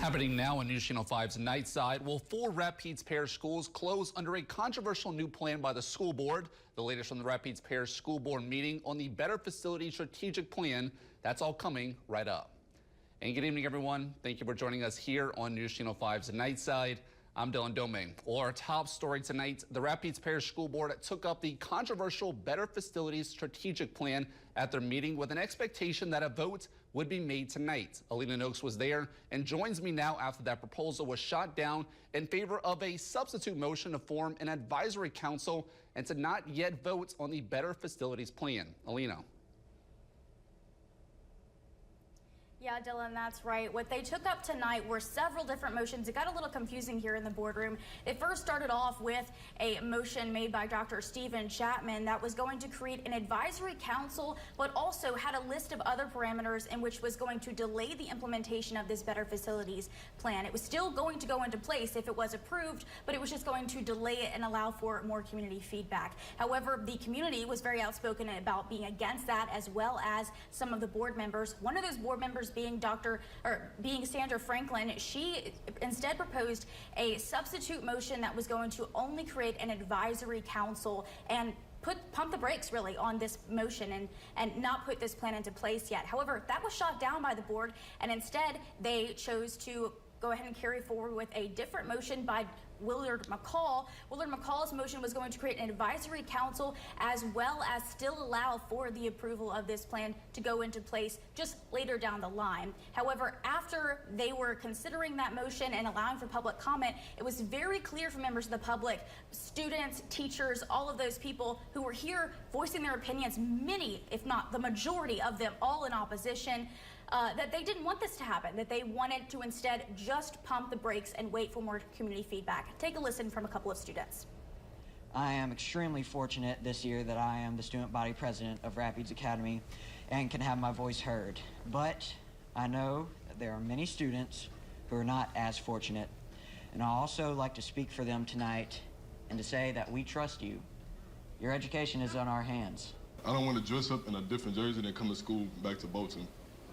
Happening now on News Channel 5's Night Side. Well, 4 Rapides Parish schools close under a controversial new plan by the school board. The latest from the Rapides Parish School Board meeting on the Better Facility Strategic Plan. That's all coming right up. And good evening, everyone. Thank you for joining us here on News Channel 5's Night Side. I'm Dylan Domingue. Well, our top story tonight, the Rapides Parish School Board took up the controversial Better Facilities Strategic Plan at their meeting with an expectation that a vote would be made tonight. Alina Noakes was there and joins me now after that proposal was shot down in favor of a substitute motion to form an advisory council and to not yet vote on the Better Facilities Plan. Alina. Yeah, Dylan, that's right. What they took up tonight were several different motions. It got a little confusing here in the boardroom. It first started off with a motion made by Dr. Stephen Chapman that was going to create an advisory council, but also had a list of other parameters in which was going to delay the implementation of this Better Facilities Plan. It was still going to go into place if it was approved, but it was just going to delay it and allow for more community feedback. However, the community was very outspoken about being against that, as well as some of the board members. One of those board members being Sandra Franklin, she instead proposed a substitute motion that was going to only create an advisory council and pump the brakes really on this motion and not put this plan into place yet. However, that was shot down by the board, and instead they chose to go ahead and carry forward with a different motion by Willard McCall. Willard McCall's motion was going to create an advisory council as well as still allow for the approval of this plan to go into place just later down the line. However, after they were considering that motion and allowing for public comment, it was very clear for members of the public, students, teachers, all of those people who were here voicing their opinions, many, if not the majority of them, all in opposition, that they didn't want this to happen, that they wanted to instead just pump the brakes and wait for more community feedback. Take a listen from a couple of students. I am extremely fortunate this year that I am the student body president of Rapides Academy and can have my voice heard. But I know that there are many students who are not as fortunate. And I also like to speak for them tonight and to say that we trust you. Your education is on our hands. I don't want to dress up in a different jersey and come to school back to Bolton.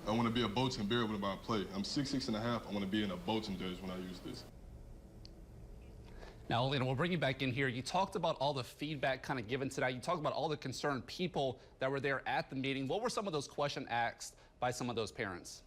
I want to be a Bolton Bear when I play. I'm 6'6" and a half. I want to be in a Bolton jersey when I use this. Now, Alina, we'll bring you back in here. You talked about all the feedback kind of given tonight. You talked about all the concerned people that were there at the meeting. What were some of those questions asked by some of those parents?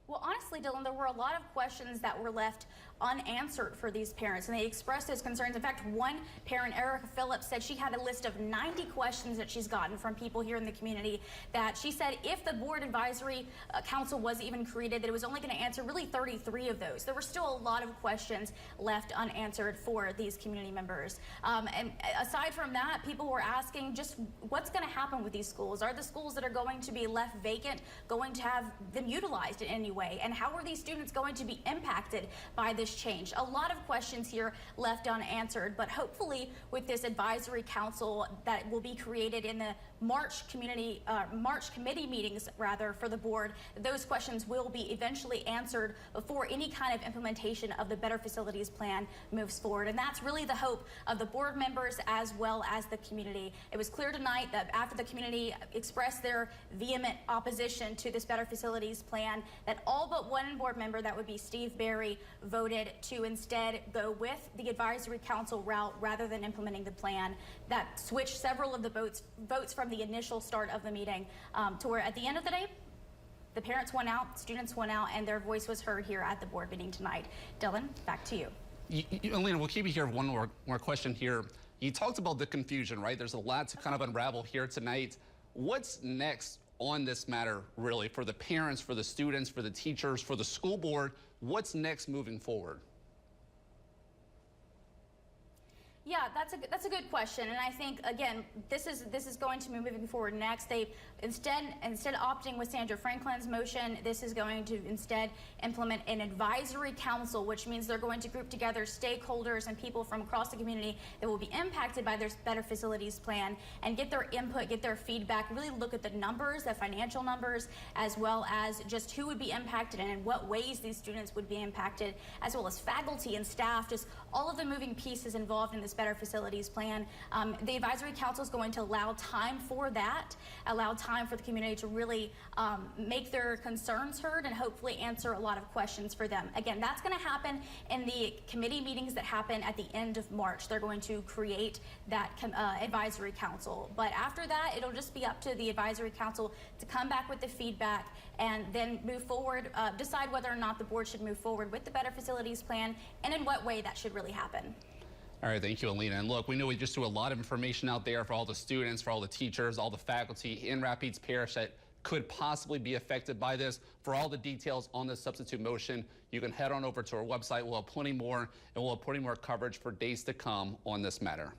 Well, honestly, Dylan, there were a lot of questions that were left unanswered for these parents, and they expressed those concerns. In fact, one parent, Erica Phillips, said she had a list of 90 questions that she's gotten from people here in the community that she said if the board advisory council was even created, that it was only going to answer really 33 of those. There were still a lot of questions left unanswered for these community members. And aside from that, people were asking just what's going to happen with these schools. Are the schools that are going to be left vacant going to have them utilized in any way? And how are these students going to be impacted by this change? A lot of questions here left unanswered, but hopefully with this advisory council that will be created in the March committee meetings rather for the board, those questions will be eventually answered before any kind of implementation of the Better Facilities Plan moves forward. And that's really the hope of the board members as well as the community. It was clear tonight that after the community expressed their vehement opposition to this Better Facilities Plan, that all but one board member, that would be Steve Berry, voted to instead go with the advisory council route rather than implementing the plan. That switched several of the votes from the initial start of the meeting to where at the end of the day, the parents went out, students went out, and their voice was heard here at the board meeting tonight. Dylan, back to you. Alina, we'll keep you here. One more question here. You talked about the confusion, right? There's a lot to kind of unravel here tonight. What's next on this matter, really, for the parents, for the students, for the teachers, for the school board? What's next moving forward? Yeah, that's a good question, and I think again this is going to be moving forward next. They instead opting with Sandra Franklin's motion, this is going to instead implement an advisory council, which means they're going to group together stakeholders and people from across the community that will be impacted by their Better Facilities Plan and get their input, get their feedback, really look at the numbers, the financial numbers, as well as just who would be impacted and in what ways these students would be impacted, as well as faculty and staff, just all of the moving pieces involved in this better facilities plan. The advisory council is going to allow time for that, allow time for the community to really make their concerns heard and hopefully answer a lot of questions for them. Again, that's going to happen in the committee meetings that happen at the end of March. They're going to create that advisory council. But after that, it'll just be up to the advisory council to come back with the feedback and then move forward, decide whether or not the board should move forward with the better facilities plan and in what way that should really happen. All right, thank you, Alina. And look, we know we just threw a lot of information out there for all the students, for all the teachers, all the faculty in Rapides Parish that could possibly be affected by this. For all the details on the substitute motion, you can head on over to our website. We'll have plenty more, and we'll have plenty more coverage for days to come on this matter.